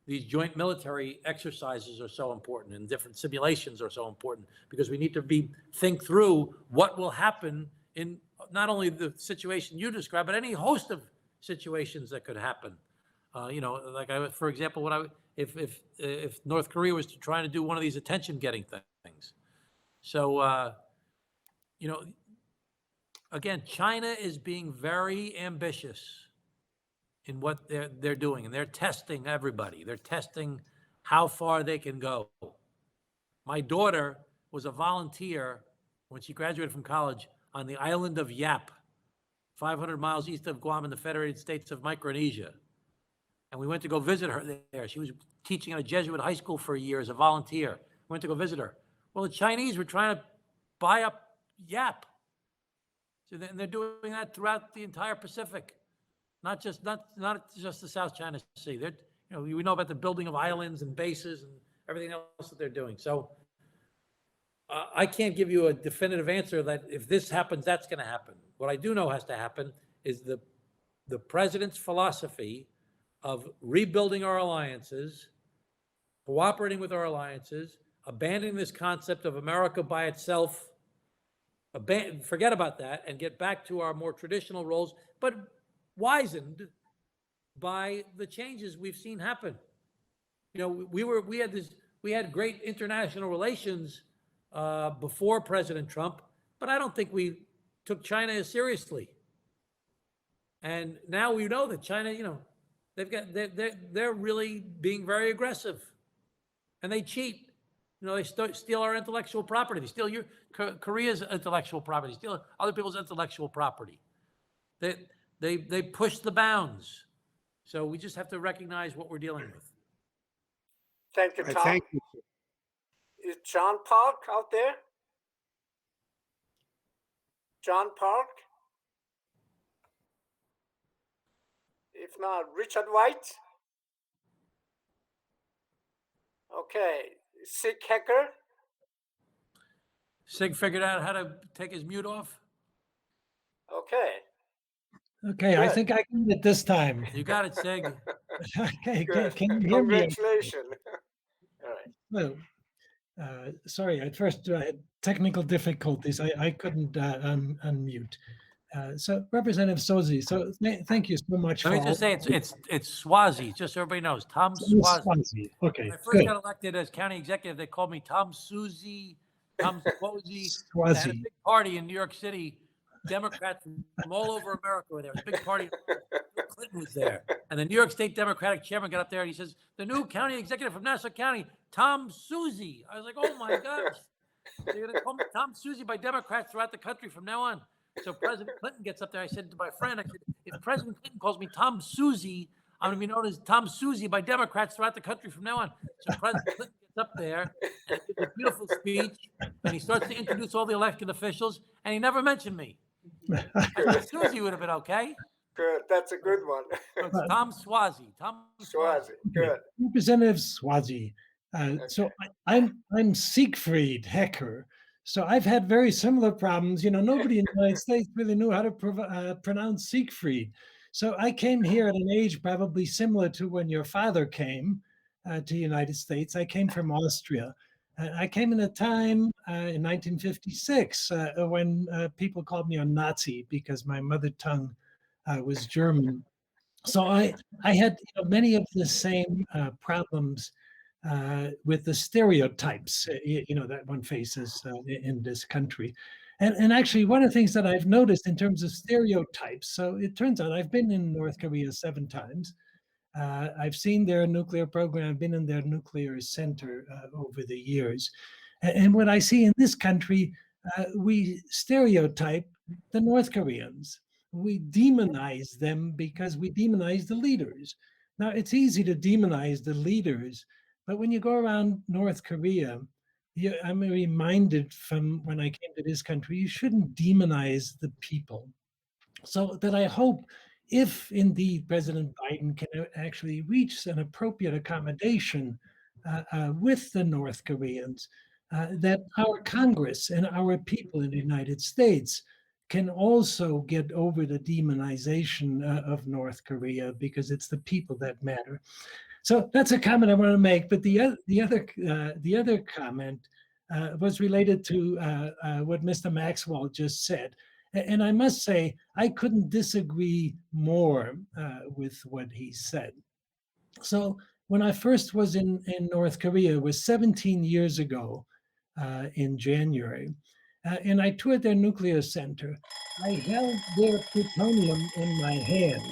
these joint military exercises are so important, and different simulations are so important, because we need to think through what will happen in not only the situation you described, but any host of situations that could happen. For example, if North Korea was trying to do one of these attention-getting things. So, again, China is being very ambitious in what they're doing, and they're testing everybody. They're testing how far they can go. My daughter was a volunteer when she graduated from college on the island of Yap, 500 miles east of Guam in the Federated States of Micronesia. And we went to go visit her there. She was teaching at a Jesuit high school for a year as a volunteer. We went to go visit her. Well, the Chinese were trying to buy up Yap. So they're doing that throughout the entire Pacific, not just the South China Sea. We know about the building of islands and bases and everything else that they're doing. So I can't give you a definitive answer that if this happens, that's going to happen. What I do know has to happen is the president's philosophy of rebuilding our alliances, cooperating with our alliances, abandoning this concept of America by itself, forget about that and get back to our more traditional roles, but wizened by the changes we've seen happen. We had great international relations before President Trump, but I don't think we took China as seriously. And now we know that China, they're really being very aggressive, and they cheat. They steal our intellectual property. They steal Korea's intellectual property. They steal other people's intellectual property. They push the bounds. So we just have to recognize what we're dealing with. Thank you, Tom. Thank you. Is John Park out there? John Park? If not, Richard White? Okay. Sig Hecker? Sig figured out how to take his mute off? Okay. Okay, I think I got it this time. You got it, Sig. Okay, Good. can you hear me? Congratulations. All right. Well, sorry, at first I had technical difficulties. I couldn't unmute. So Representative Suozzi, so thank you so much. Let me just say it's Suozzi, just so everybody knows. Tom Suozzi. Okay, When I first good. got elected as county executive, they called me Tom Suozzi, Tom Suozzi. Suozzi. They had a big party in New York City. Democrats from all over America were there. It was a big party. Bill Clinton was there. And the New York State Democratic chairman got up there and he says, the new county executive from Nassau County, Tom Suozzi. I was like, oh my gosh. They're going to call me Tom Suozzi by Democrats throughout the country from now on. So President Clinton gets up there. I said to my friend, if President Clinton calls me Tom Suozzi, I'm going to be known as Tom Suozzi by Democrats throughout the country from now on. So President Clinton gets up there and gives a beautiful speech, and he starts to introduce all the elected officials, and he never mentioned me. I thought Suozzi would have been okay. Good. That's a good one. It's Tom Suozzi. Tom Suozzi. Good. Representative Suozzi. So I'm Siegfried Hecker. So I've had very similar problems. You know, nobody in the United States really knew how to pronounce Siegfried. So I came here at an age probably similar to when your father came to the United States. I came from Austria. I came in a time in 1956 when people called me a Nazi because my mother tongue was German. So I had many of the same problems with the stereotypes, that one faces in this country. And actually, one of the things that I've noticed in terms of stereotypes, so it turns out I've been in North Korea 7 times. I've seen their nuclear program, been in their nuclear center over the years. And what I see in this country, we stereotype the North Koreans. We demonize them because we demonize the leaders. Now, it's easy to demonize the leaders, but when you go around North Korea, I'm reminded from when I came to this country, you shouldn't demonize the people. So that I hope if indeed President Biden can actually reach an appropriate accommodation with the North Koreans, that our Congress and our people in the United States can also get over the demonization of North Korea, because it's the people that matter. So that's a comment I want to make. But the other comment was related to what Mr. Maxwell just said. And I must say, I couldn't disagree more with what he said. So when I first was in North Korea, it was 17 years ago in January, and I toured their nuclear center. I held their plutonium in my hand.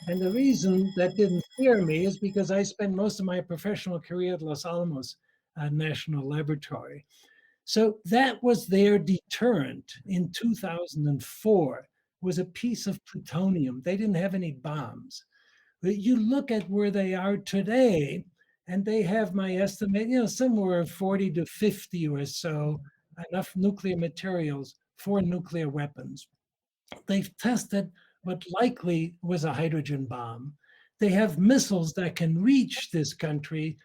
And the reason that didn't scare me is because I spent most of my professional career at Los Alamos National Laboratory. So that was their deterrent in 2004, was a piece of plutonium. They didn't have any bombs. But you look at where they are today, and they have, my estimate, somewhere 40 to 50 or so, enough nuclear materials for nuclear weapons. They've tested what likely was a hydrogen bomb. They have missiles that can reach this country,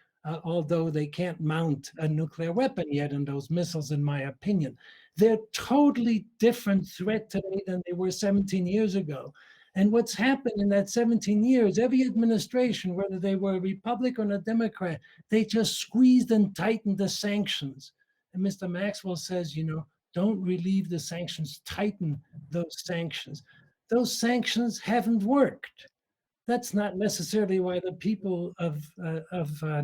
although they can't mount a nuclear weapon yet in those missiles, in my opinion. They're totally different threat today than they were 17 years ago. And what's happened in that 17 years, every administration, whether they were a Republican or a Democrat, they just squeezed and tightened the sanctions. And Mr. Maxwell says, don't relieve the sanctions, tighten those sanctions. Those sanctions haven't worked. That's not necessarily why the people of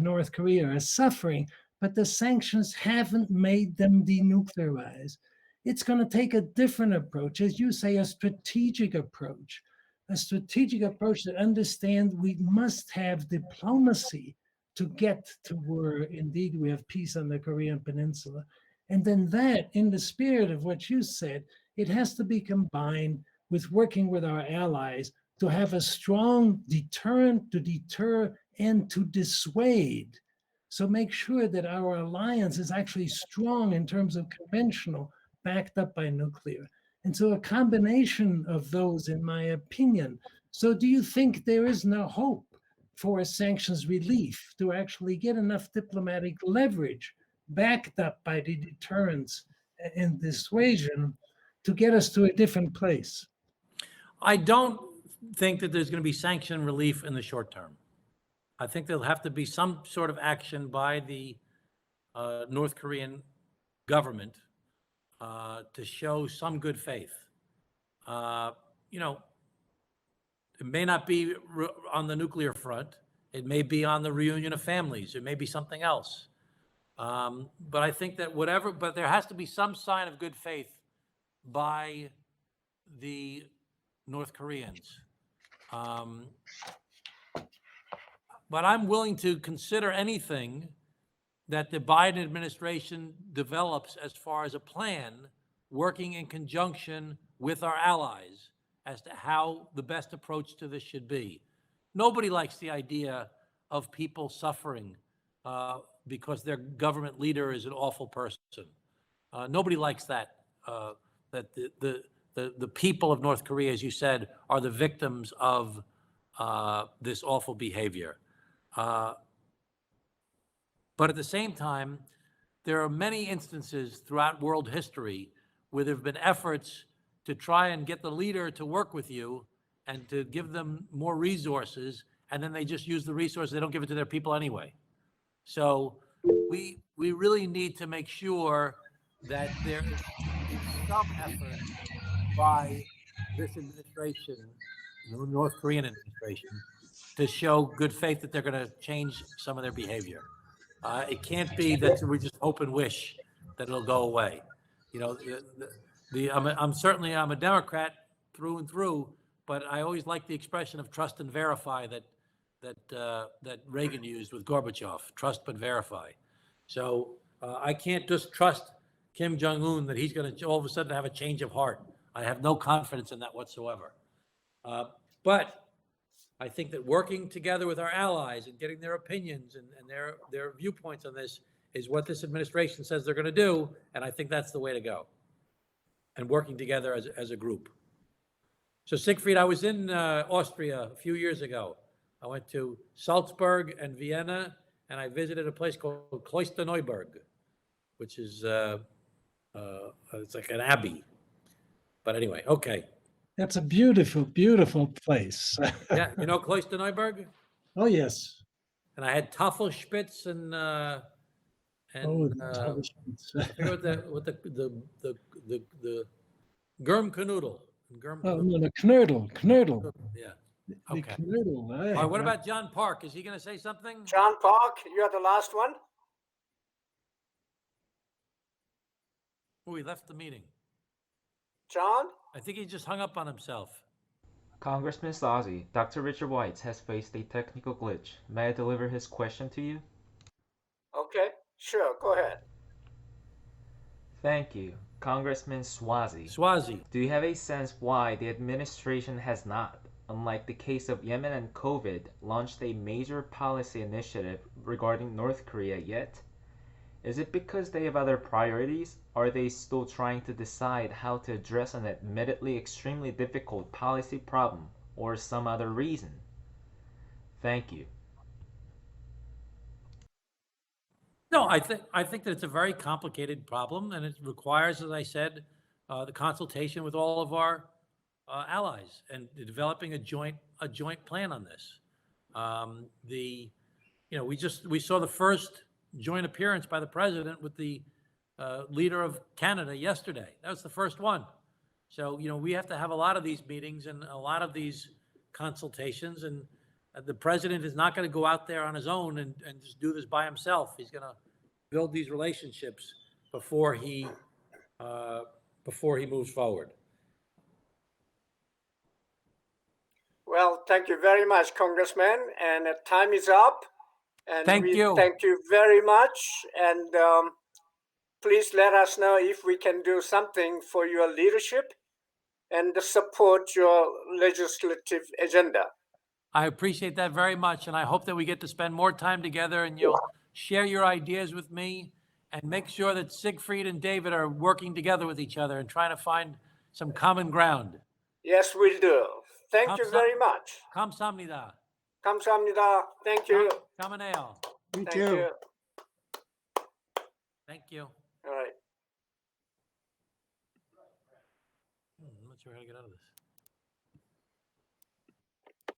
North Korea are suffering, but the sanctions haven't made them denuclearize. It's going to take a different approach, as you say, a strategic approach that understands we must have diplomacy to get to where indeed we have peace on the Korean Peninsula. And then that, in the spirit of what you said, it has to be combined with working with our allies to have a strong deterrent, to deter and to dissuade. So make sure that our alliance is actually strong in terms of conventional, backed up by nuclear. And so a combination of those, in my opinion. So do you think there is no hope for a sanctions relief to actually get enough diplomatic leverage backed up by the deterrence and dissuasion to get us to a different place? I don't think that there's going to be sanction relief in the short term. I think there'll have to be some sort of action by the North Korean government to show some good faith. It may not be on the nuclear front. It may be on the reunion of families. It may be something else. But I think that but there has to be some sign of good faith by the North Koreans. But I'm willing to consider anything that the Biden administration develops as far as a plan, working in conjunction with our allies as to how the best approach to this should be. Nobody likes the idea of people suffering because their government leader is an awful person. Nobody likes that, that the people of North Korea, as you said, are the victims of this awful behavior. But at the same time, there are many instances throughout world history where there have been efforts to try and get the leader to work with you and to give them more resources, and then they just use the resources, they don't give it to their people anyway. So we really need to make sure that there is some effort by this administration, the North Korean administration, to show good faith that they're going to change some of their behavior. It can't be that we just hope and wish that it'll go away. You know, I'm a Democrat through and through, but I always like the expression of trust and verify that Reagan used with Gorbachev, trust but verify. So I can't just trust Kim Jong-un that he's going to all of a sudden have a change of heart. I have no confidence in that whatsoever. But I think that working together with our allies and getting their opinions and their viewpoints on this is what this administration says they're going to do, and I think that's the way to go. And working together as a group. So Siegfried, I was in Austria a few years ago. I went to Salzburg and Vienna, and I visited a place called Klosterneuburg, which is it's like an abbey. But anyway, okay. That's a beautiful, beautiful place. Yeah, you know Klosterneuburg? Oh, yes. And I had Tafelspitz and Oh, I forget what the Germkanoodle. oh, no, the Knödel. Yeah. The Okay. Knödel. All right, what about John Park? Is he going to say something? John Park, you are the last one. Oh, he left the meeting. John? I think he just hung up on himself. Congressman Suozzi, Dr. Richard White has faced a technical glitch. May I deliver his question to you? Okay, sure, go ahead. Thank you. Congressman Suozzi. Do you have a sense why the administration has not, unlike the case of Yemen and COVID, launched a major policy initiative regarding North Korea yet? Is it because they have other priorities? Or are they still trying to decide how to address an admittedly extremely difficult policy problem, or some other reason? Thank you. No, I think that it's a very complicated problem, and it requires, as I said, the consultation with all of our allies and developing a joint plan on this. We saw the first joint appearance by the president with the leader of Canada yesterday. That was the first one. So we have to have a lot of these meetings and a lot of these consultations, and the president is not going to go out there on his own and just do this by himself. He's going to build these relationships before he moves forward. Well, thank you very much, Congressman. And time is up. And Thank you. Thank you very much. And please let us know if we can do something for your leadership and support your legislative agenda. I appreciate that very much, and I hope that we get to spend more time together and you'll share your ideas with me and make sure that Siegfried and David are working together with each other and trying to find some common ground. Yes, we'll do. Thank you very much. 감사합니다. 감사합니다. Thank you. 감사해요. Thank you. Thank you. All right. I'm not sure how to get out of this.